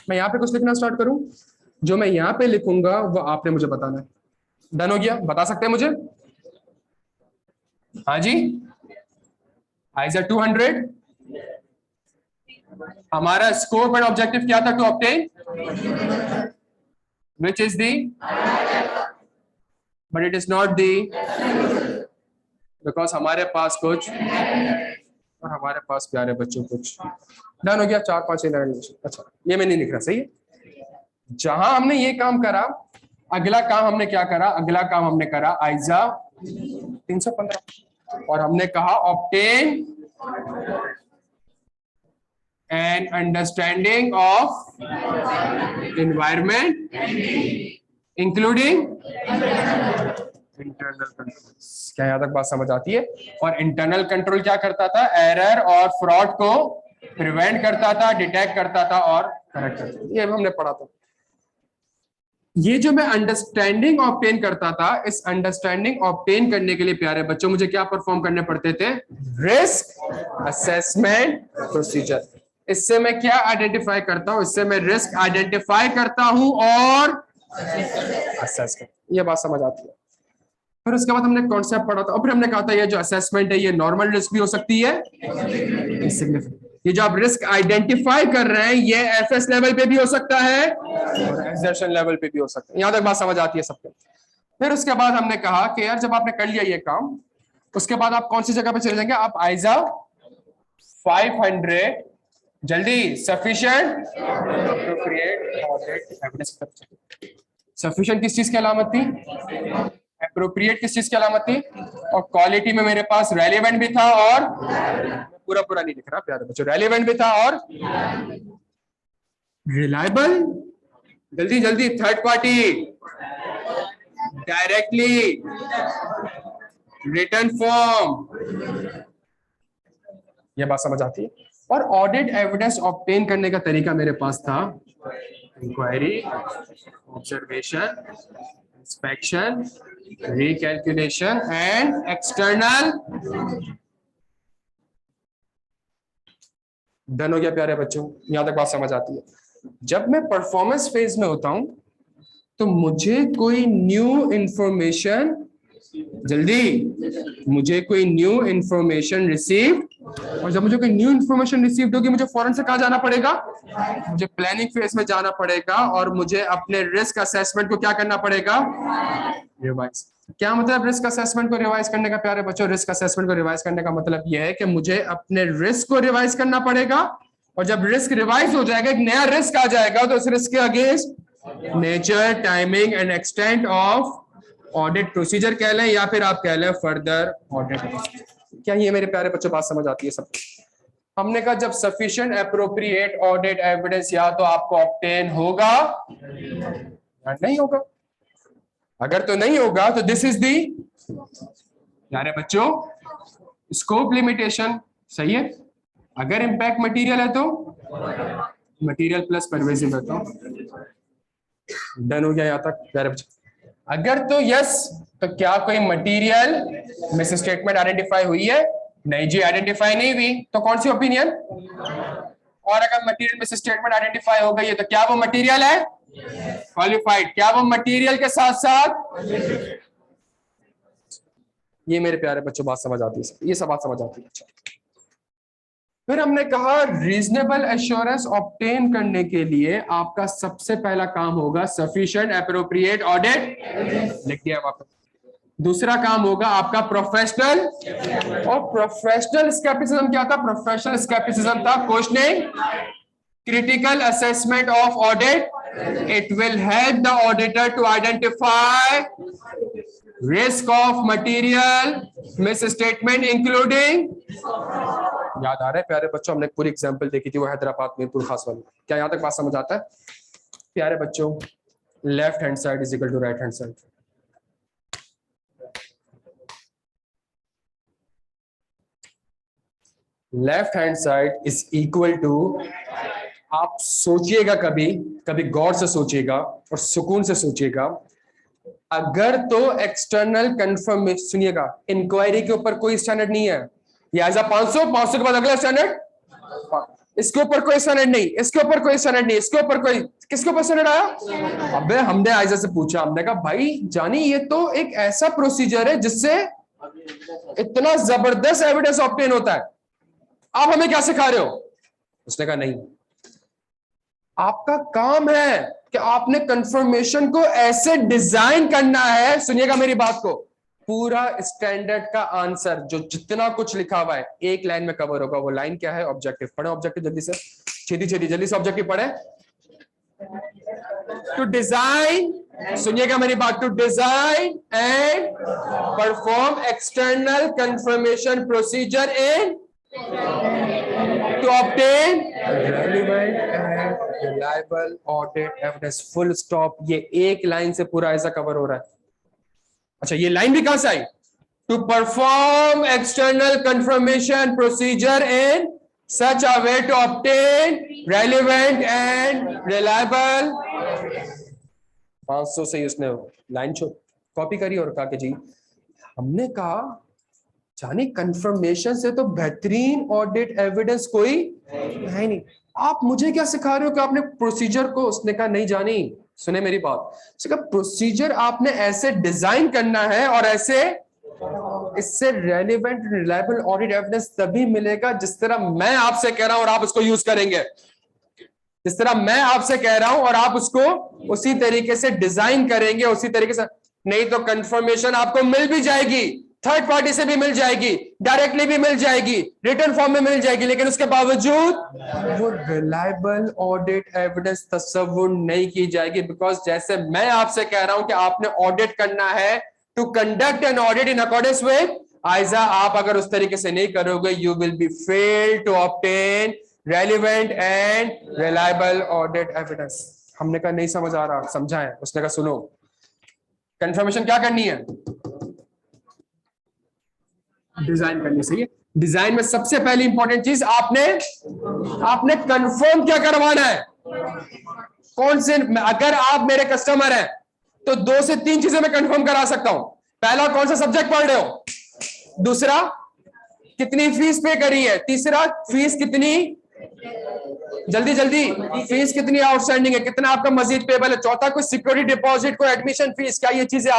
मैं यहाँ पे कुछ लिखना स्टार्ट करूं, जो मैं यहाँ पे लिखूंगा वो आपने मुझे बताना है। डन हो गया? बता सकते हैं मुझे? हाँ जी, आइजर 200। हमारा स्कोप एंड ऑब्जेक्टिव क्या था? To obtain which is the, but it is not the, because हमारे पास कुछ और हमारे पास प्यारे बच्चों कुछ। डन हो गया? 4-5 लाइन। अच्छा, ये मैं नहीं लिख रहा, सही है। जहां हमने ये काम करा, अगला काम हमने क्या करा? अगला काम हमने करा आइजा 315, और हमने कहा obtain an understanding of environment including internal control. क्या यहाँ तक बात समझ आती है? और इंटरनल कंट्रोल क्या करता था? एरर और फ्रॉड को प्रिवेंट करता था, डिटेक्ट करता था और करेक्ट करता था। ये हमने पढ़ा था। ये जो मैं अंडरस्टैंडिंग ऑब्टेन करता था, इस अंडरस्टैंडिंग ऑब्टेन करने के लिए प्यारे बच्चों मुझे क्या परफॉर्म करने पड़ते थे? Risk assessment procedure. इससे मैं क्या आइडेंटिफाई करता हूं? इससे मैं रिस्क आइडेंटिफाई करता हूं और असेस करता हूं। ये बात समझ आती है? फिर उसके बाद हमने कॉन्सेप्ट पढ़ा था और फिर हमने कहा था ये जो असेसमेंट है ये नॉर्मल रिस्क भी हो सकती है, सिग्निफिकेंट। ये जो आप रिस्क आइडेंटिफाई कर रहे हैं ये एफएस लेवल पे भी हो सकता है और एक्सर्शन लेवल पे भी हो सकता है। यहां तक बात समझ आती है सबको? फिर उसके बाद हमने कहा कि यार जब आपने कर लिया ये काम, उसके बाद आप कौन सी जगह पे चले जाएंगे? आप आइजा 500 जल्दी sufficient appropriate audit evidence. Sufficient किस चीज की अलामत थी? एप्रोप्रिएट किस चीज की अलामत थी? और क्वालिटी में मेरे पास रेलेवेंट भी था और पूरा पूरा नहीं लिख रहा प्यारे बच्चों, रेलेवेंट भी था और रिलायबल। जल्दी जल्दी, third party, directly, return form. यह बात समझ आती है? और ऑडिट एविडेंस ऑब्टेन करने का तरीका मेरे पास था inquiry, observation, inspection, recalculation and external। Done हो गया प्यारे बच्चों? यहां तक बात समझ आती है? जब मैं परफॉर्मेंस फेज में होता हूं तो मुझे कोई न्यू इंफॉर्मेशन, जल्दी, मुझे कोई न्यू इंफॉर्मेशन रिसीव, और जब मुझे कोई न्यू इंफॉर्मेशन रिसीव होगी मुझे फौरन से कहां जाना पड़ेगा? मुझे प्लानिंग फेज में जाना पड़ेगा और मुझे अपने रिस्क असेसमेंट को क्या करना पड़ेगा? रिवाइज। क्या मतलब रिस्क असेसमेंट को रिवाइज करने का प्यारे बच्चों? रिस्क असेसमेंट को रिवाइज करने का मतलब यह है कि मुझे अपने रिस्क को रिवाइज करना पड़ेगा, और जब रिस्क रिवाइज हो जाएगा एक नया रिस्क आ जाएगा तो उस रिस्क के against nature, timing and extent of audit procedure कह लें या फिर आप कह लें फर्दर ऑडिट। क्या ये मेरे प्यारे बच्चों बात समझ आती है सब? हमने कहा जब सफिशिएंट एप्रोप्रिएट ऑडिट एविडेंस या तो आपको ऑब्टेन होगा या नहीं होगा। अगर तो नहीं होगा तो दिस इज दी प्यारे बच्चों स्कोप लिमिटेशन। सही है? अगर इंपैक्ट मटेरियल है तो मटेरियल प्लस परवेसिव है तो डन हो गया यहां तक प्यारे बच्चों? अगर तो यस, तो क्या कोई मटेरियल मिस स्टेटमेंट आइडेंटिफाई हुई है? नहीं जी, आइडेंटिफाई नहीं हुई, तो कौन सी ओपिनियन? और अगर मटेरियल मिस स्टेटमेंट आइडेंटिफाई हो गई है तो क्या वो मटेरियल है क्वालिफाइड? क्या वो मटेरियल के साथ साथ? ये मेरे प्यारे बच्चों बात समझ आती है? ये सब बात समझ आती है? फिर हमने कहा रीजनेबल एश्योरेंस ऑब्टेन करने के लिए आपका सबसे पहला काम होगा सफिशिएंट एप्रोप्रिएट ऑडिट, लिख दिया वापस। दूसरा काम होगा आपका प्रोफेशनल, और प्रोफेशनल स्केप्टिसिज्म क्या था? प्रोफेशनल स्केप्टिसिज्म था questioning critical assessment of audit. It will help the auditor to identify risk of material misstatement including। याद आ रहा है प्यारे बच्चों? हमने पूरी एग्जांपल देखी थी वो हैदराबाद मीरपुर खास वाली। क्या यहां तक बात समझ आता है प्यारे बच्चों? Left hand side is equal to right hand side. Left hand side is equal to, आप सोचिएगा, कभी कभी गौर से सोचिएगा और सुकून से सोचिएगा, अगर तो एक्सटर्नल कंफर्मेशन, सुनिएगा, इंक्वायरी के ऊपर कोई स्टैंडर्ड नहीं है, ये एज 500 के बाद अगला स्टैंडर्ड, इसके ऊपर कोई स्टैंडर्ड नहीं, इसके ऊपर कोई स्टैंडर्ड नहीं, इसके ऊपर कोई, किसके ऊपर स्टैंडर्ड आया? अबे हमने आयजा से पूछा, हमने कहा भाई जानी ये तो एक ऐसा प्रोसीजर है जिससे इतना जबरदस्त एविडेंस ऑब्टेन होता है, आप हमें क्या सिखा रहे हो? उसने कहा नहीं, आपका काम है कि आपने कंफर्मेशन को ऐसे डिजाइन करना है, सुनिएगा मेरी बात को, पूरा स्टैंडर्ड का आंसर जो जितना कुछ लिखा हुआ है एक लाइन में कवर होगा। वो लाइन क्या है? ऑब्जेक्टिव। पढ़े ऑब्जेक्टिव जल्दी से, छेदी छेदी जल्दी से ऑब्जेक्टिव पढ़े। टू डिजाइन, सुनिएगा मेरी बात, to design and perform external confirmation procedure in to obtain relevant and reliable audit evidence, full stop। ये एक लाइन से पूरा ऐसा कवर हो रहा है। अच्छा, ये लाइन भी कहां से आई? to perform external confirmation procedure in such a way to obtain relevant and reliable। 500 से उसने लाइन कॉपी करी और कहा कि जी, हमने कहा जानी कंफर्मेशन से तो बेहतरीन ऑडिट एविडेंस कोई है नहीं, आप मुझे क्या सिखा रहे हो कि आपने प्रोसीजर को, उसने कहा नहीं जानी, सुने मेरी बात, उसने कहा प्रोसीजर आपने ऐसे डिजाइन करना है और ऐसे, इससे रेलेवेंट रिलायबल ऑडिट एविडेंस तभी मिलेगा जिस तरह मैं आपसे कह रहा हूं और आप उसको यूज करेंगे, जिस तरह मैं आपसे कह रहा हूं और आप उसको उसी तरीके से डिजाइन करेंगे, उसी तरीके से। नहीं तो कंफर्मेशन आपको मिल भी जाएगी, थर्ड पार्टी से भी मिल जाएगी, डायरेक्टली भी मिल जाएगी, रिटर्न फॉर्म में मिल जाएगी, लेकिन उसके बावजूद वो रिलायबल ऑडिट एविडेंस तस्वुर नहीं की जाएगी। बिकॉज जैसे मैं आपसे कह रहा हूं कि आपने ऑडिट करना है, to conduct an audit in accordance with ISA, आप अगर उस तरीके से नहीं करोगे, you will be fail to obtain relevant and reliable audit evidence. हमने कहा नहीं समझ आ रहा, समझाएं। उसने कहा सुनो, कंफर्मेशन क्या करनी है? डिजाइन करनी। सही है। डिजाइन में सबसे पहली इंपॉर्टेंट चीज आपने कंफर्म क्या करवाना है, कौन से, अगर आप मेरे कस्टमर हैं तो 2 से 3 चीजें मैं कंफर्म करा सकता हूं। पहला, कौन सा सब्जेक्ट पढ़ रहे हो, दूसरा कितनी फीस पे करी है, तीसरा फीस कितनी, जल्दी जल्दी, फीस कितनी आउटस्टैंडिंग है, कितना आपका मजीद पेबल है, चौथा कोई सिक्योरिटी डिपॉजिट, कोई एडमिशन फीस, क्या ये चीजें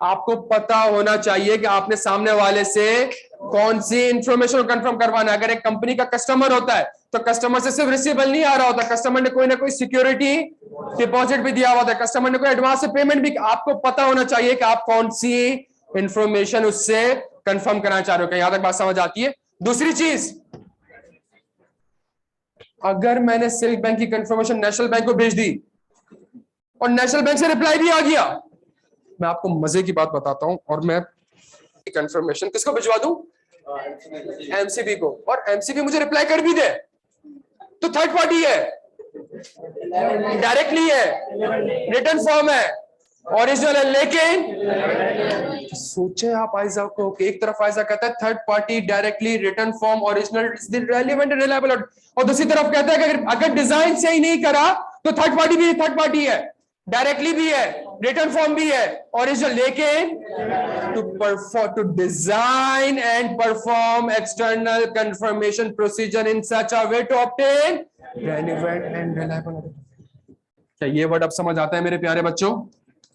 आपको पता होना चाहिए कि आपने सामने वाले से कौन सी इंफॉर्मेशन कंफर्म करवाना है। अगर एक कंपनी का कस्टमर होता है तो कस्टमर से सिर्फ रिसीवेबल नहीं आ रहा होता, कस्टमर ने कोई ना कोई सिक्योरिटी डिपॉजिट भी दिया हुआ होता है, कस्टमर ने कोई एडवांस से पेमेंट भी। आपको पता होना चाहिए कि आप कौन सी इंफॉर्मेशन उससे कंफर्म करना चाह रहे हो। क्या यहां तक बात समझ आती है? दूसरी चीज, अगर मैंने सिल्क बैंक की कंफर्मेशन नेशनल बैंक को भेज दी और नेशनल बैंक से रिप्लाई भी आ गया, मैं आपको मजे की बात बताता हूं, और मैं कंफर्मेशन किसको भिजवा दूं? एमसीबी को, और एमसीबी मुझे रिप्लाई कर भी दे तो थर्ड पार्टी है, डायरेक्टली है, रिटर्न फॉर्म है, ओरिजिनल है। लेकिन सोचे आप आइजा को, एक तरफ आइजा कहता है third party, directly, return form, original, is the relevant and reliable, और दूसरी तरफ कहता है कि अगर डिजाइन सही नहीं करा तो थर्ड पार्टी भी थर्ड पार्टी है, डायरेक्टली भी है, रिटर्न फॉर्म भी है, ओरिजिनल। लेकिन to design and perform external confirmation procedure in such a way to obtain relevant and reliable. क्या ये वर्ड अब समझ आता है मेरे प्यारे बच्चों?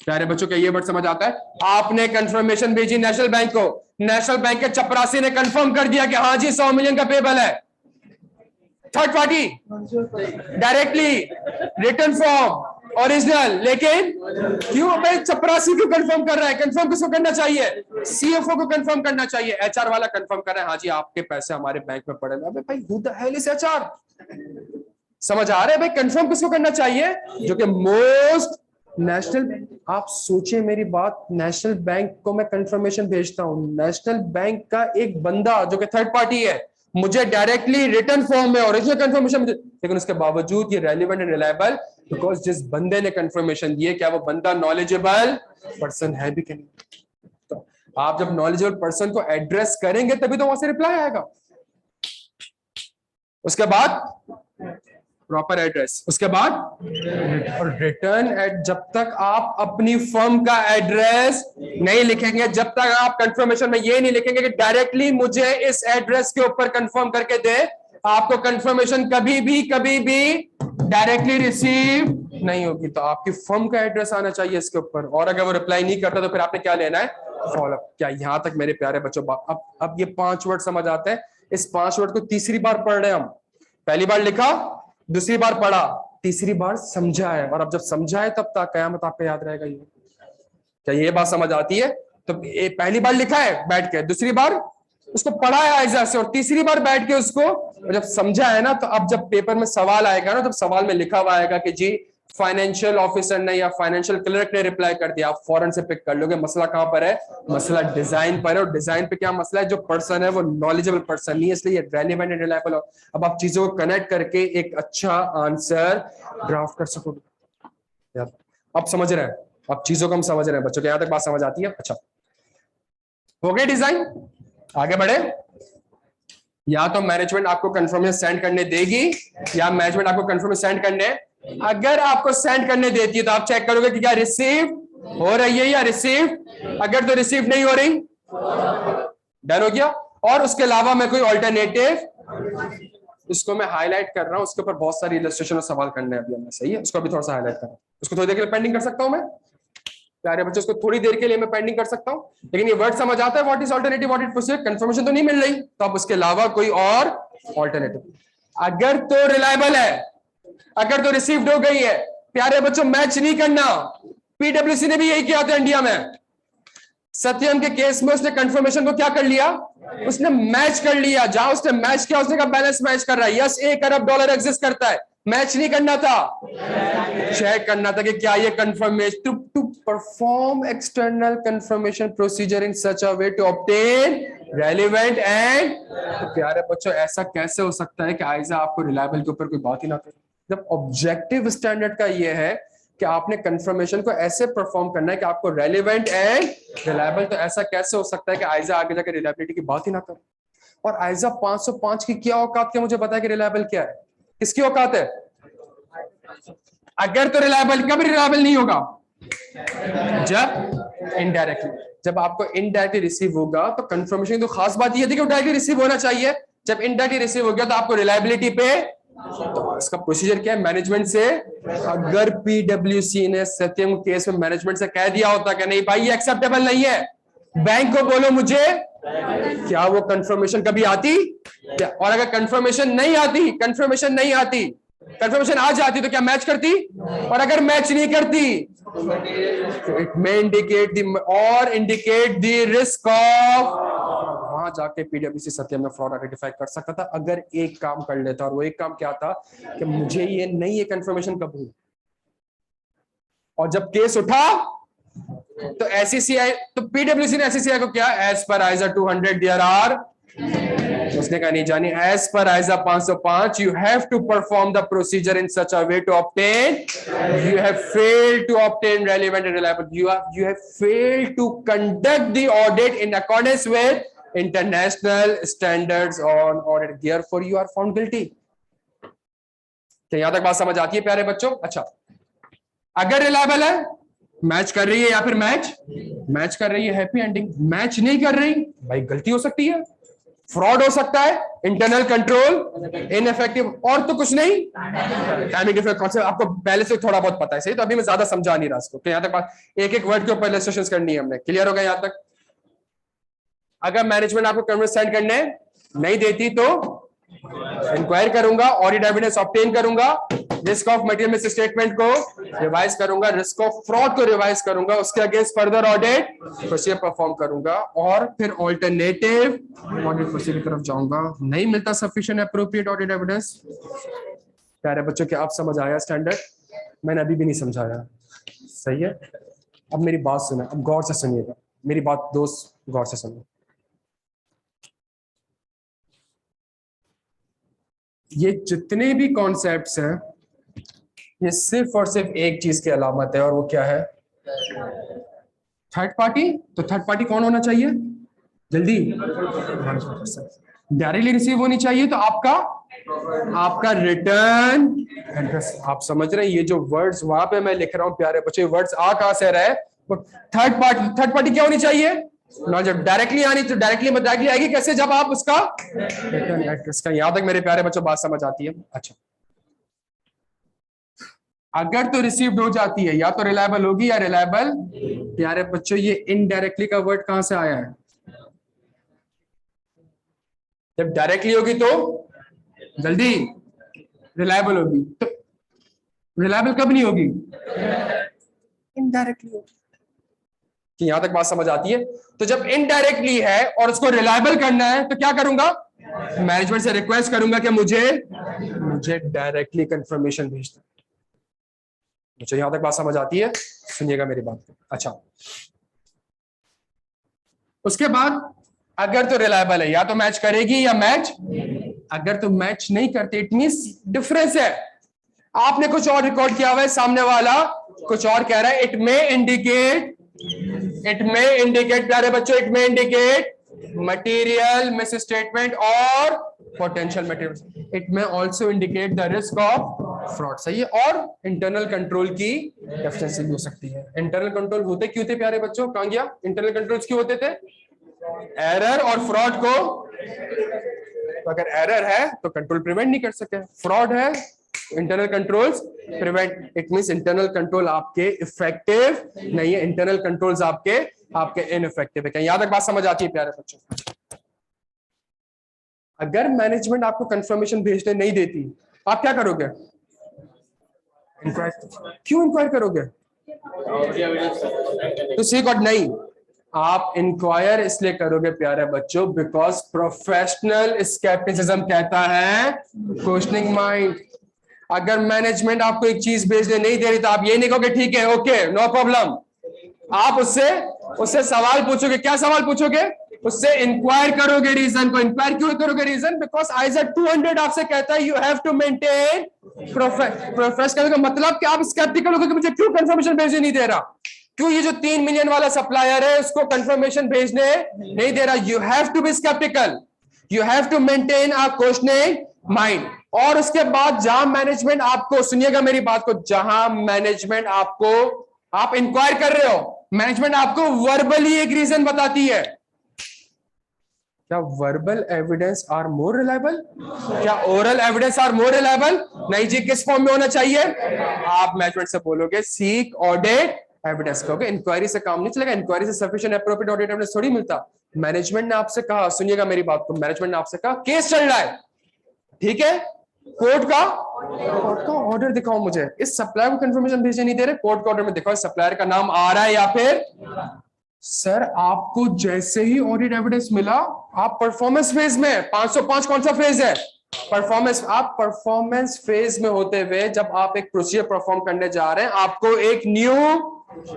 प्यारे बच्चों, क्या ये वर्ड समझ आता है? आपने कंफर्मेशन भेजी नेशनल बैंक को, नेशनल बैंक के चपरासी ने कंफर्म कर दिया कि हाँ जी 100 मिलियन का पेबल है, third party, directly, return form, original. लेकिन क्यों भाई चपरासी क्यों कंफर्म कर रहा है? कंफर्म किसको करना चाहिए? सीएफओ को कंफर्म करना चाहिए। एचआर वाला कंफर्म कर रहा है, हाँ जी आपके पैसे हमारे बैंक में पड़े। अबे भाई who the hell is HR? समझ आ रहा है भाई? कंफर्म किसको करना चाहिए? जो कि मोस्ट नेशनल, आप सोचिए मेरी बात, नेशनल बैंक को मैं कंफर्मेशन भेजता हूं, नेशनल बैंक का एक बंदा जो कि थर्ड पार्टी है मुझे डायरेक्टली रिटर्न फॉर्म में ओरिजिनल कंफर्मेशन, लेकिन उसके बावजूद ये रेलिवेंट एंड रिलायबल, बिकॉज जिस बंदे ने कंफर्मेशन दी है क्या वो बंदा नॉलेजेबल पर्सन है भी कि नहीं? तो आप जब नॉलेजेबल पर्सन को एड्रेस करेंगे तभी तो वहां से रिप्लाई आएगा। उसके बाद प्रॉपर एड्रेस, उसके बाद और रिटर्न एट, जब तक आप अपनी फर्म का एड्रेस नहीं लिखेंगे, जब तक आप कंफर्मेशन में ये नहीं लिखेंगे कि डायरेक्टली मुझे इस एड्रेस के ऊपर कंफर्म करके दे, आपको कंफर्मेशन कभी भी डायरेक्टली रिसीव नहीं होगी। तो आपकी फर्म का एड्रेस आना चाहिए इसके ऊपर, और अगर वो रिप्लाई नहीं करता तो फिर आपने क्या लेना है, फॉलो अप। क्या यहां तक मेरे प्यारे बच्चों, अब ये 5 वर्ड समझ आते हैं। इस 5 वर्ड को तीसरी बार पढ़ रहे हैं हम। पहली बार लिखा, दूसरी बार पढ़ा, तीसरी बार समझा है, और अब जब समझा है तब तक कयामत आपको याद रहेगा। ये क्या ये बात समझ आती है? तो पहली बार लिखा है बैठ के, दूसरी बार उसको पढ़ा है आयजा से, और तीसरी बार बैठ के उसको जब समझा है ना, तो अब जब पेपर में सवाल आएगा ना, तब सवाल में लिखा हुआ आएगा कि जी फाइनेंशियल ऑफिसर ने या फाइनेंशियल क्लर्क ने रिप्लाई कर दिया, आप फौरन से पिक कर लोगे मसला कहां पर है, मसला डिजाइन पर है। और डिजाइन पे क्या मसला है, जो पर्सन है वो नॉलेजेबल पर्सन नहीं है, इसलिए रेलेवेंट एंड रिलायबल। अब आप चीजों को कनेक्ट करके एक अच्छा आंसर ड्राफ्ट कर सकोगे। अब समझ रहे हैं, अब चीजों को हम समझ रहे हैं बच्चों के, यहां तक बात समझ आती है? अच्छा, हो गए डिजाइन, आगे बढ़े। या तो मैनेजमेंट आपको कंफर्मेशन सेंड करने देगी, या मैनेजमेंट आपको कंफर्मेशन सेंड करने, अगर आपको सेंड करने देती है तो आप चेक करोगे कि क्या रिसीव हो रही है या रिसीव, अगर तो रिसीव नहीं हो रही, डन हो गया। और उसके अलावा मैं कोई ऑल्टरनेटिव, इसको मैं हाईलाइट कर रहा हूं, उसके ऊपर बहुत सारी इलस्ट्रेशन और सवाल करने हैं अभी हमें, सही है, उसको अभी थोड़ा सा हाईलाइट कर रहा हूं। उसको थोड़ी देर के लिए पेंडिंग कर सकता हूं मैं, प्यारे बच्चों, उसको थोड़ी देर के लिए मैं पेंडिंग कर सकता हूं, लेकिन ये वर्ड समझ आता है, what is alternative, what is procedure, confirmation तो नहीं मिल रही, तो अब उसके अलावा कोई और ऑल्टरनेटिव। अगर तो रिलायबल है, अगर तो रिसीव्ड हो गई है, प्यारे बच्चों मैच नहीं करना। पीडब्ल्यूसी ने भी यही किया था इंडिया में। सत्यम के केस में उसने कंफर्मेशन को क्या कर लिया, उसने मैच कर लिया। जहां उसने मैच किया उसने कहा बैलेंस मैच कर रहा है, यस $1 अरब एग्जिस्ट करता है, मैच नहीं करना था, चेक करना था कि क्या ये confirmation, to perform external confirmation procedure in such a way to obtain relevant and. तो प्यारे बच्चों ऐसा कैसे हो सकता है कि आइजा आपको रिलायबल के ऊपर कोई बात ही ना करे, जब ऑब्जेक्टिव स्टैंडर्ड का ये है कि आपने कंफर्मेशन को ऐसे परफॉर्म करना है कि आपको रेलेवेंट एंड रिलायबल। तो ऐसा कैसे हो सकता है कि आइजा आगे जाकर रिलायबिलिटी की बात ही ना करे। और आइजा 505 की क्या औकात क्या, मुझे बताया कि रिलायबल क्या है, किसकी औकात है? अगर तो रिलायबल, कब रिलायबल नहीं होगा, जब इनडायरेक्टली, जब आपको इनडायरेक्टली रिसीव होगा। तो कंफर्मेशन तो खास बात ये थी कि डायरेक्टली रिसीव होना चाहिए, जब इनडायरेक्टली रिसीव हो गया तो आपको रिलायबिलिटी पे, तो इसका प्रोसीजर क्या है, मैनेजमेंट से, अगर पीडब्ल्यूसी ने सत्यम केस में मैनेजमेंट से कह दिया होता कि नहीं भाई ये एक्सेप्टेबल नहीं है, बैंक को बोलो मुझे, क्या वो कंफर्मेशन कभी आती? और अगर कंफर्मेशन नहीं आती, कंफर्मेशन आ जाती तो क्या मैच करती? और अगर मैच नहीं करती तो it may indicate the risk of, वहां जाके पीडब्ल्यूसी सत्यम में फ्रॉड आइडेंटिफाई कर सकता था अगर एक काम कर लेता। और वो एक काम क्या था कि मुझे ये नहीं है कंफर्मेशन कब हुई। और जब केस उठा तो एससीसीआई, तो पीडब्ल्यूसी ने एससीसीआई को क्या, एज पर आइजा 200 देयर आर, उसने कहा नहीं जानी, एज पर ISA 505 you have to perform the procedure in such a way to obtain, you have failed to obtain relevant and reliable, you have failed to conduct the audit in accordance with international standards on audit, therefore you are found guilty. क्या यहां तक बात समझ आती है प्यारे बच्चों? अच्छा, अगर रिलायबल है, मैच कर रही है, या फिर मैच कर रही है, हैप्पी एंडिंग। मैच नहीं कर रही भाई, गलती हो सकती है, फ्रॉड हो सकता है, इंटरनल कंट्रोल इनइफेक्टिव, और तो कुछ नहीं। टाइमिंग डिफरेंस कॉन्सेप्ट आपको पहले से थोड़ा बहुत पता है, सही, तो अभी मैं ज्यादा समझा नहीं रहा इसको। तो यहां तक बात, एक एक वर्ड के ऊपर इलस्ट्रेशंस करनी है हमने, क्लियर हो गया यहां तक? अगर मैनेजमेंट आपको कन्वर्स सेंड करने नहीं देती तो इंक्वायर करूंगा, ऑडिट एविडेंस ऑब्टेन करूंगा, risk of material miss statement को रिवाइज करूंगा, रिस्क ऑफ फ्रॉड को रिवाइज करूंगा, उसके against further audit procedure perform करूंगा, और फिर ऑल्टरनेटिव ऑडिट प्रोसीजर की तरफ जाऊंगा। नहीं मिलता सफिशिएंट एप्रोप्रिएट ऑडिट एविडेंस, प्यारे बच्चों के आप समझ आया स्टैंडर्ड? मैंने अभी भी नहीं समझाया, सही है? अब मेरी बात सुना, अब गौर से सुनिएगा मेरी बात, दोस्त गौर से सुनिए। ये जितने भी कॉन्सेप्ट्स हैं ये सिर्फ और सिर्फ एक चीज की अलामत है, और वो क्या है? Third party. तो थर्ड पार्टी कौन होना चाहिए? जल्दी, डायरेक्टली रिसीव होनी चाहिए, तो आपका आपका रिटर्न एड्रेस। आप समझ रहे हैं, ये जो वर्ड्स वहां पे मैं लिख रहा हूं प्यारे बच्चे, वर्ड्स आ कहां से रहे, वो थर्ड पार्टी क्या होनी चाहिए ना, जब डायरेक्टली आनी तो डायरेक्टली आएगी कैसे, जब आप उसका रिटर्न एड्रेस का। यहां तक मेरे प्यारे बच्चों बात समझ आती है? अच्छा, अगर तो रिसीव्ड हो जाती है या तो रिलायबल होगी या रिलायबल। प्यारे बच्चों ये इनडायरेक्टली का वर्ड कहां से आया है? जब डायरेक्टली होगी तो जल्दी रिलायबल होगी, तो रिलायबल कब नहीं होगी? इनडायरेक्टली होगी। कि यहां तक बात समझ आती है? तो जब इनडायरेक्टली है और उसको रिलायबल करना है तो क्या करूंगा, मैनेजमेंट से रिक्वेस्ट करूंगा कि मुझे डायरेक्टली कंफर्मेशन भेज दो। मुझे यहां तक बात समझ आती है? सुनिएगा मेरी बात को। अच्छा, उसके बाद अगर तो रिलायबल है या तो मैच करेगी या मैच, अगर तो मैच नहीं करती इट मींस डिफरेंस है, आपने कुछ और रिकॉर्ड किया हुआ है, सामने वाला कुछ और कह रहा है। इट मे इंडिकेट प्यारे बच्चों, it may indicate material misstatement और potential material. It may also indicate the risk of fraud. सही है। और इंटरनल कंट्रोल की डेफिशिएंसी भी हो सकती है। इंटरनल कंट्रोल होते क्यों थे प्यारे बच्चों? कहां गया? इंटरनल कंट्रोल्स क्यों होते थे? एरर और फ्रॉड को, तो अगर एरर है तो कंट्रोल प्रिवेंट नहीं कर सके, फ्रॉड है internal controls prevent. It means internal control आपके इफेक्टिव नहीं है, इंटरनल कंट्रोल्स आपके इनइफेक्टिव है। यहां तक बात समझ आती है प्यारे बच्चों? अगर मैनेजमेंट आपको कंफर्मेशन भेजने नहीं देती, आप क्या करोगे? क्यों इंक्वायर करोगे? तो सी गॉट नहीं, आप इंक्वायर इसलिए करोगे प्यारे बच्चों बिकॉज प्रोफेशनल स्केप्टिसिज्म कहता है क्वेश्चनिंग माइंड। अगर मैनेजमेंट आपको एक चीज भेजने नहीं दे रही तो आप ये नहीं कहोगे ठीक है ओके नो प्रॉब्लम, आप उससे सवाल पूछोगे। क्या सवाल पूछोगे? उससे इंक्वायर करोगे रीजन को। इंक्वायर क्यों करोगे? रीजन बिकॉज आईजा 200 आपसे कहता है you have to maintain professional का मतलब कि आप स्केप्टिकल हो कि मुझे क्यों कंफर्मेशन भेजने नहीं दे रहा, क्यों ये जो 3 मिलियन वाला सप्लायर है उसको कंफर्मेशन भेजने नहीं दे रहा। You have to be sceptical, you have to maintain a questioning mind. और उसके बाद जहां मैनेजमेंट आपको, सुनिएगा मेरी बात को, जहां मैनेजमेंट आपको, आप इंक्वायर कर रहे हो, मैनेजमेंट आपको वर्बली एक रीजन बताती है। क्या verbal evidence are more reliable? क्या oral evidence are more reliable? नहीं जी। किस फॉर्म में होना चाहिए? आप मैनेजमेंट से बोलोगे सीक ऑडिट एविडेंस, कहोगे इंक्वायरी से काम नहीं चलेगा, इंक्वायरी से सफिशिएंट एप्रोप्रिएट ऑडिट एविडेंस थोड़ी मिलता। मैनेजमेंट ने आपसे कहा, सुनिएगा मेरी बात को, मैनेजमेंट ने आपसे कहा केस चल रहा है, ठीक है, कोर्ट का ऑर्डर दिखाओ मुझे, इस सप्लायर को कंफर्मेशन भेजने नहीं दे रहे, कोर्ट का ऑर्डर में दिखाओ सप्लायर का नाम आ रहा है या फिर। सर आपको जैसे ही ऑडिट एविडेंस मिला आप परफॉर्मेंस फेज में, 505 कौन सा फेज है? परफॉर्मेंस। आप परफॉर्मेंस फेज में होते हुए जब आप एक प्रोसीजर परफॉर्म करने जा रहे हैं, आपको एक न्यू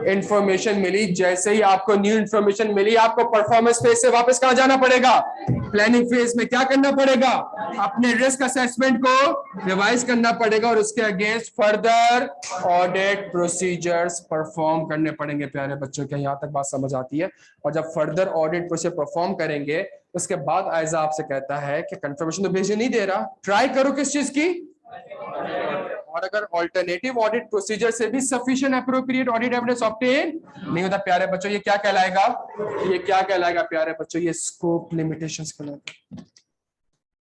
इंफॉर्मेशन मिली, जैसे ही आपको न्यू इंफॉर्मेशन मिली आपको परफॉर्मेंस फेज से वापस कहां जाना पड़ेगा? प्लानिंग फेज में। क्या करना पड़ेगा? अपने रिस्क असेसमेंट को रिवाइज करना पड़ेगा और उसके against further audit procedures perform करने पड़ेंगे प्यारे बच्चों के। यहां तक बात समझ आती है? और जब फर्दर ऑडिट प्रोसीजर परफॉर्म करेंगे उसके बाद आइजा आपसे कहता है कि कंफर्मेशन तो भेजने नहीं दे रहा, ट्राई करो किस चीज की, और अगर ऑल्टरनेटिव ऑडिट प्रोसीजर से भी sufficient appropriate audit evidence obtain नहीं होता प्यारे बच्चों, ये क्या कहलाएगा? ये क्या कहलाएगा प्यारे बच्चों? ये स्कोप लिमिटेशंस कहलाएगा।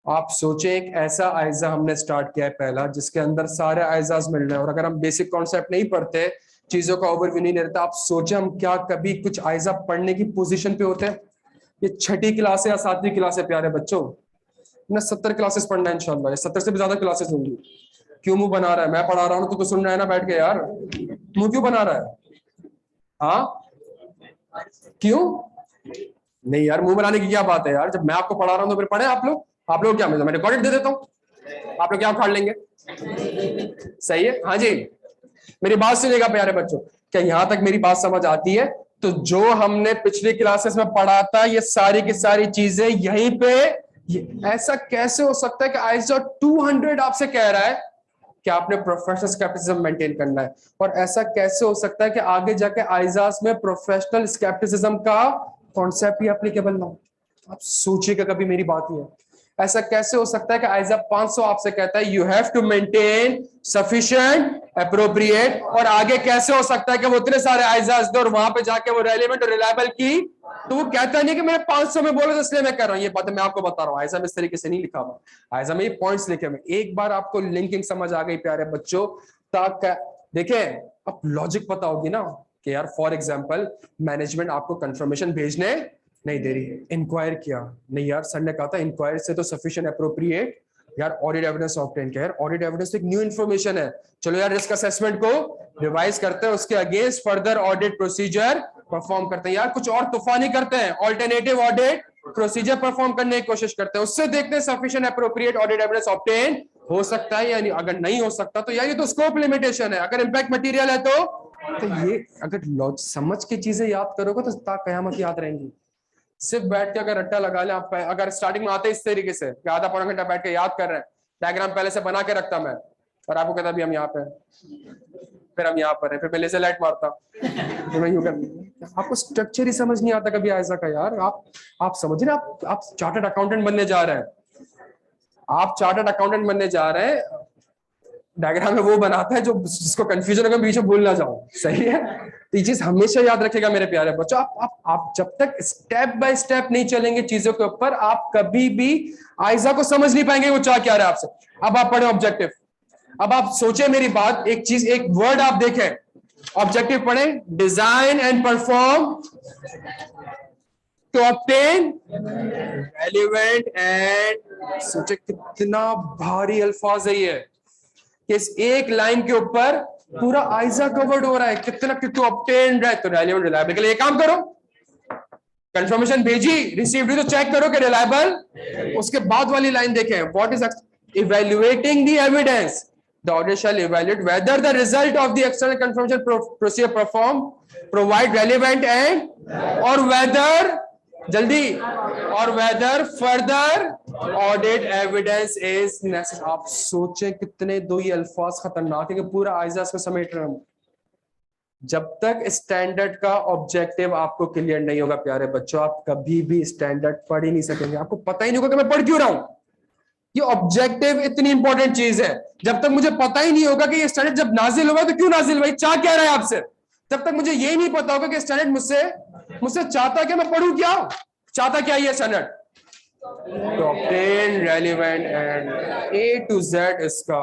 आप सोचें एक ऐसा आइजा हमने स्टार्ट किया है पहला जिसके अंदर सारे आइजाज मिल रहे हैं, और अगर हम बेसिक कॉन्सेप्ट नहीं पढ़ते, चीजों का ओवरव्यू नहीं लेते, आप सोचें हम क्या कभी कुछ आइजा पढ़ने की पोजीशन पे होते हैं? ये 6ठी क्लास है या 7वीं क्लास है प्यारे बच्चों? ना 70 क्लासेस पढ़ना है इंशाल्लाह, 70 से भी ज्यादा क्लासेस होंगी। क्यों मुंह बना रहा है? मैं पढ़ा रहा हूँ तो सुन रहा है ना बैठ के यार, मुंह क्यों बना रहा है? हाँ क्यों? नहीं यार मुंह बनाने की क्या बात है यार, जब मैं आपको पढ़ा रहा हूँ तो फिर पढ़े आप लोग क्या, मैं रिकॉर्डेड दे देता हूँ, आप लोग क्या उखाड़ लेंगे? सही है। हाँ जी, मेरी बात सुनिएगा प्यारे बच्चों, क्या यहां तक मेरी बात समझ आती है? तो जो हमने पिछली क्लासेस में पढ़ा था ये सारी की सारी चीजें यहीं पे, ऐसा कैसे हो सकता है कि आईएसओ 200 आपसे कह रहा है कि आपने प्रोफेशनल स्केप्टिसिज्म मेंटेन करना है, और ऐसा कैसे हो सकता है कि आगे जाके आइजास में प्रोफेशनल स्केप्टिसिज्म का कॉन्सेप्ट ही एप्लीकेबल ना हो? आप सोचिएगा कभी मेरी बात ही है। ऐसा कैसे हो सकता है कि आइजा 500 आपसे कहता है you have to maintain sufficient appropriate, और आगे कैसे हो सकता है कि वो इतने सारे आइजाज दे और वहां पे जाके वो रेलिवेंट और रिलायबल की, तो वो कहता नहीं कि मैंने 500 में बोला तो इसलिए मैं कर रहा हूं। ये बात मैं आपको बता रहा हूं, आइजा में इस तरीके से नहीं लिखा हुआ, आइजा में ये पॉइंट्स लिखे हुए। एक बार आपको लिंकिंग समझ आ गई प्यारे बच्चों, तक देखें अब लॉजिक पता होगी ना कि यार फॉर एग्जांपल मैनेजमेंट आपको कंफर्मेशन भेजने नहीं दे रही है, इंक्वायर किया नहीं यार, सर ने कहा था इंक्वायर से तो सफिशिएंट एप्रोप्रिएट यार, ऑडिट एविडेंस ऑब्टेन किया यार, ऑडिट एविडेंस एक न्यू इन्फॉर्मेशन है, चलो यार रिस्क असेसमेंट को रिवाइज करते हैं, उसके against further audit procedure perform करते हैं, यार कुछ और तूफानी करते हैं, ऑल्टरनेटिव ऑडिट प्रोसीजर परफॉर्म करने की कोशिश करते हैं, उससे देखते हैं sufficient appropriate audit evidence obtain हो सकता है या नहीं, अगर नहीं हो सकता तो यार ये तो स्कोप लिमिटेशन है, अगर इंपैक्ट मटेरियल है तो ये अगर समझ के चीजें याद करोगे तो ता कयामत याद रहेंगी। सिर्फ बैठ के अगर रट्टा लगा ले आप, अगर स्टार्टिंग में आते इस तरीके से कि आधा पौना घंटा बैठ के याद कर रहे हैं, डायग्राम पहले से बना के रखता मैं और आपको कहता भी हम यहाँ पे, फिर हम यहाँ पर हैं, फिर पहले से लाइट मारता, तो मैं यूं कर, आपको स्ट्रक्चर ही समझ नहीं आता कभी ऐसा का यार। आप समझ रहे, आप चार्टर्ड अकाउंटेंट बनने जा रहे हैं, आप चार्टर्ड अकाउंटेंट बनने जा रहे हैं, डायग्राम में वो बनाता है जो जिसको कंफ्यूजन होगा बीच में भूल ना जाओ, सही है, तो ये चीज हमेशा याद रखेगा मेरे प्यारे बच्चों। आप जब तक स्टेप बाय स्टेप नहीं चलेंगे चीजों के ऊपर, आप कभी भी आइजा को समझ नहीं पाएंगे वो चाह क्या रहा है आपसे। अब आप पढ़े ऑब्जेक्टिव, अब आप सोचे मेरी बात, एक चीज एक वर्ड आप देखें, ऑब्जेक्टिव पढ़े, design and perform to obtain relevant and, सोचे कितना भारी अल्फाज है ये, इस एक लाइन के ऊपर पूरा आइजा कवर्ड हो रहा है, कितना कितना ऑब्टेन है तो रेलेवेंट रिलायबल के लिए काम करो, कंफर्मेशन भेजी रिसीव्ड तो चेक करो कि रिलायबल, उसके बाद वाली लाइन देखें, what is evaluating the evidence, the audit shall evaluate whether the result of the external confirmation procedure performed provide relevant and or whether जल्दी और whether further audit evidence is necessary। आप सोचें कितने दो ये अल्फाज खतरनाक है कि पूरा आइजा इसमें समेट रहे हैं। जब तक स्टैंडर्ड का ऑब्जेक्टिव आपको क्लियर नहीं होगा प्यारे बच्चों, आप कभी भी स्टैंडर्ड पढ़ ही नहीं सकेंगे, आपको पता ही नहीं होगा कि मैं पढ़ क्यों रहा हूं। ये ऑब्जेक्टिव इतनी इंपॉर्टेंट चीज है, जब तक मुझे पता ही नहीं होगा कि ये स्टैंडर्ड जब नाजिल होगा तो क्यों नाजिल हुआ, चाह क्या रहा है आपसे, तब तक मुझे ये नहीं पता होगा कि स्टैंडर्ड मुझसे चाहता क्या, मैं पढ़ूं क्या, चाहता क्या ये standard, to obtain relevant and A to Z इसका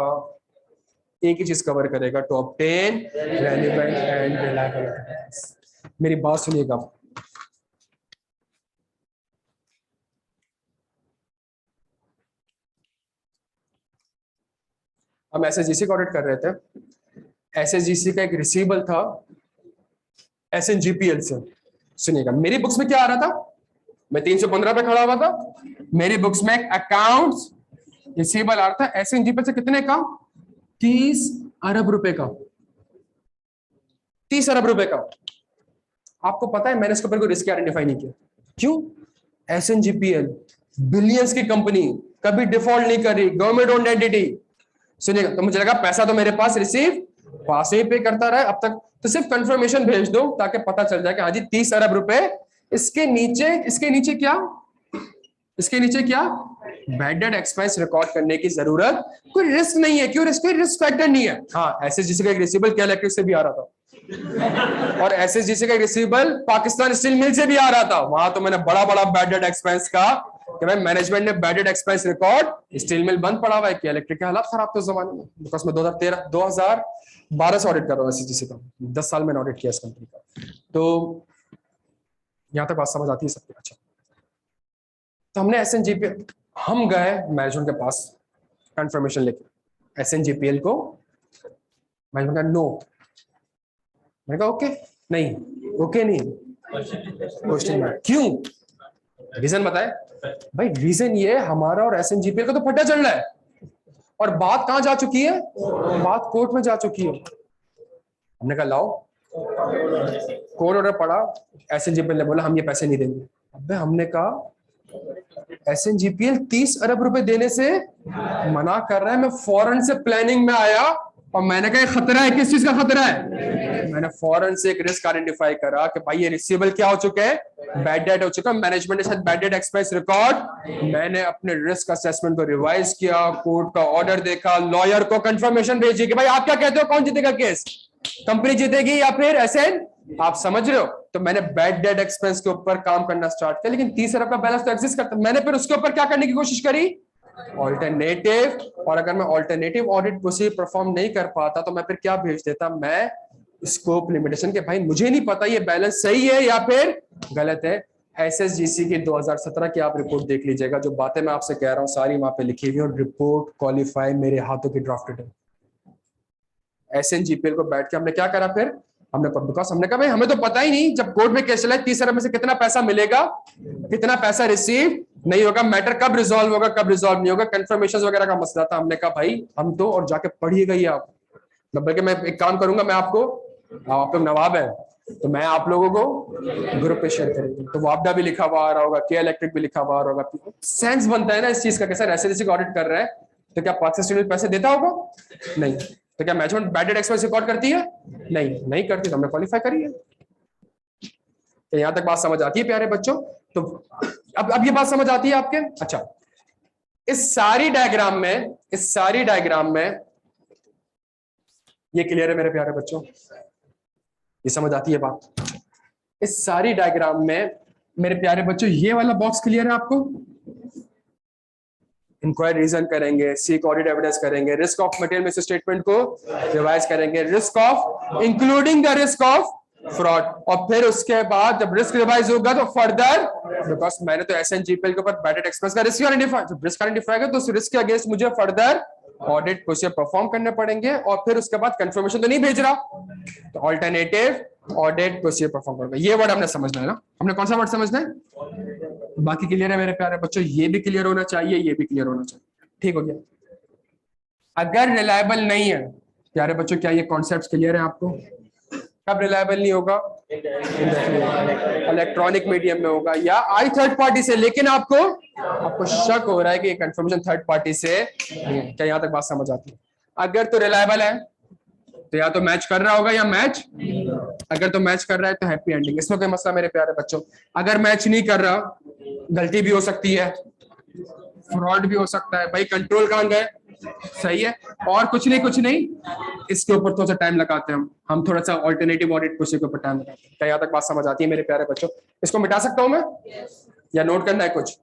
एक ही चीज कवर करेगा, to obtain relevant and reliable. मेरी बात सुनिएगा, हम एसएसजीसी का ऑडिट कर रहे थे, एसएसजीसी का एक रिसीवेबल था एसएनजीपीएल से। सुनिएगा मेरी बुक्स में क्या आ रहा था, मैं 315 पे खड़ा हुआ था, मेरी बुक्स में एक अकाउंट्स रिसीवेबल आ रहा था एसएनजीपीएल से, कितने का, 30 अरब रुपए का, 30 अरब रुपए का। आपको पता है मैंने इसके ऊपर कोई रिस्क आइडेंटिफाई नहीं किया, क्यों, एसएनजीपीएल बिलियंस की कंपनी, कभी डिफॉल्ट नहीं कर रही, गवर्नमेंट ओन्ड एंटिटी। सुनिएगा, तो मुझे लगा पैसा तो मेरे पास रिसीव पास ही पे करता रहा अब तक, तो सिर्फ कंफर्मेशन भेज दो ताकि पता चल जाए कि हाँ जी 30 अरब रुपए। इसके नीचे क्या बैड डेट एक्सपेंस रिकॉर्ड करने की जरूरत, कोई रिस्क नहीं है, क्यों रिस्क, रिस्क फैक्टर नहीं है। हाँ एसएसजीसी का एक रिसीवेबल क्या इलेक्ट्रिक से भी आ रहा था और एसएसजीसी का एक रिसीवेबल पाकिस्तान स्टील मिल से भी आ रहा था, वहां तो मैंने बड़ा बड़ा बैड डेट एक्सपेंस का कि भाई मैनेजमेंट ने bad debt expense record, steel mill बंद पड़ा हुआ है कि इलेक्ट्रिक के हालात खराब थे उस जमाने में, बिकॉज मैं 2012 से ऑडिट कर रहा हूँ एसएसजीसी का, 10 साल मैंने ऑडिट किया इस कंपनी का, तो यहां तक बात समझ आती है सबकी। अच्छा, तो हमने एसएनजीपीएल, हम गए मैनेजमेंट के पास कंफर्मेशन लेके, एसएनजीपीएल को मैनेजमेंट का नो, मैंने कहा ओके नहीं, ओके नहीं, क्वेश्चन मार्क, क्यों, रीजन बताए भाई। रीजन ये हमारा और एसएनजीपीएल का तो फटा चल रहा है और बात कहां जा चुकी है, बात कोर्ट में जा चुकी है। हमने कहा लाओ, कोर्ट ऑर्डर पड़ा, एसएनजीपीएल ने बोला हम ये पैसे नहीं देंगे। अबे हमने कहा एसएनजीपीएल 30 अरब रुपए देने से मना कर रहा है, मैं फॉरेन से प्लानिंग में आया और मैंने कहा खतरा है, किस चीज का खतरा है? मैंने फौरन से एक रिस्क आइडेंटिफाई करा कि भाई ये रिसीवेबल क्या हो चुके हैं, बैड डेट हो चुका है, मैनेजमेंट ने शायद बैड डेट एक्सपेंस रिकॉर्ड। मैंने अपने रिस्क असेसमेंट को रिवाइज किया, कोर्ट का ऑर्डर देखा, लॉयर को कंफर्मेशन भेजी कि भाई आप क्या कहते हो, कौन जीतेगा केस, कंपनी जीतेगी या फिर एसएन, आप समझ रहे हो? तो मैंने बैड डेट एक्सपेंस के ऊपर काम करना स्टार्ट किया, लेकिन 30 अरब का बैलेंस तो एग्जिस्ट करता। मैंने फिर उसके ऊपर क्या करने की कोशिश करी, ऑल्टरनेटिव। और अगर मैं ऑल्टरनेटिव ऑडिट प्रोसीजर परफॉर्म नहीं कर पाता तो मैं फिर क्या भेज देता, मैं स्कोप लिमिटेशन के भाई मुझे नहीं पता ये बैलेंस सही है या फिर गलत है। एसएसजीसी की 2017 की आप रिपोर्ट देख लीजिएगा, जो बातें मैं आपसे कह रहा हूँ सारी वहां पे लिखी हुई और रिपोर्ट क्वालिफाई मेरे हाथों की ड्राफ्टेड है। एसएनजीपीएल को बैठ के हमने क्या करा, फिर हमने बिकॉज हमने कहा भाई हमें तो पता ही नहीं, जब कोर्ट में केस चला 30 अरब में से कितना पैसा मिलेगा, कितना पैसा रिसीव नहीं होगा, मैटर कब रिजॉल्व होगा, कब रिजॉल्व नहीं होगा, कंफर्मेशन वगैरह का मसला था। हमने कहा भाई हम तो, और जाके पढ़िएगा ही आप, बल्कि मैं एक काम करूंगा, मैं आपको, आप लोग नवाब है तो मैं आप लोगों को ग्रुप पे शेयर करूंगा, तो वापडा भी लिखा हुआ आ रहा होगा, के इलेक्ट्रिक भी लिखा हुआ आ रहा होगा। सेंस बनता है ना इस चीज का, कैसा एसएससी ऑडिट कर रहा है तो क्या पाकिस्तान स्टूडेंट पैसे देता होगा? नहीं। तो क्या management bad debt expense record करती है? नहीं करती, तो हमने क्वालिफाई करी है। तो यहां तक बात समझ आती है प्यारे बच्चों? तो अब ये बात समझ आती है आपके? अच्छा, इस सारी डायग्राम में ये क्लियर है मेरे प्यारे बच्चों? ये समझ आती है बात? इस सारी डायग्राम में मेरे प्यारे बच्चों ये वाला बॉक्स क्लियर है आपको? इंक्वायरी रीजन करेंगे, सीक ऑडिट एविडेंस करेंगे, risk of material miss statement को रिवाइज करेंगे, risk of including the risk of fraud, और फिर उसके बाद जब रिस्क रिवाइज होगा तो फर्दर, बिकॉज मैंने तो एसएनजीपीएल के ऊपर बैड डेट एक्सपेंस का रिस्क आइडेंटिफाई, जब रिस्क आइडेंटिफाई होगा तो उस रिस्क के अगेंस्ट मुझे फर्दर ऑडिट प्रोसीजर परफॉर्म करने पड़ेंगे, और फिर उसके बाद कंफर्मेशन तो नहीं भेज रहा, तो ऑल्टरनेटिव ऑडिट प्रोसीजर परफॉर्म करेंगे। ये वर्ड हमने समझना है ना, हमने कौन सा वर्ड समझना है? बाकी क्लियर है मेरे प्यारे बच्चों? ये भी क्लियर होना चाहिए, ये भी क्लियर होना चाहिए, ठीक हो गया? अगर रिलायबल नहीं है प्यारे बच्चों, क्या ये कॉन्सेप्ट क्लियर है आपको? कब रिलायबल नहीं होगा? इलेक्ट्रॉनिक मीडियम में होगा या आई थर्ड पार्टी से, लेकिन आपको शक हो रहा है कि कंफर्मेशन थर्ड पार्टी से नहीं है। क्या यहां तक बात समझ आती है? अगर तो रिलायबल है तो या तो मैच कर रहा होगा या मैच, अगर तो मैच कर रहा है तो हैप्पी एंडिंग, इसमें कोई मसला मेरे प्यारे बच्चों। अगर मैच नहीं कर रहा, गलती भी हो सकती है, फ्रॉड भी हो सकता है, भाई कंट्रोल कहां गए, सही है, और कुछ नहीं, इसके ऊपर थोड़ा सा टाइम लगाते हैं हम थोड़ा सा ऑल्टरनेटिव ऑडिट प्रोसीजर के ऊपर टाइम लगाते हैं। क्या यहाँ तक बात समझ आती है मेरे प्यारे बच्चों? इसको मिटा सकता हूं मैं या नोट करना है कुछ?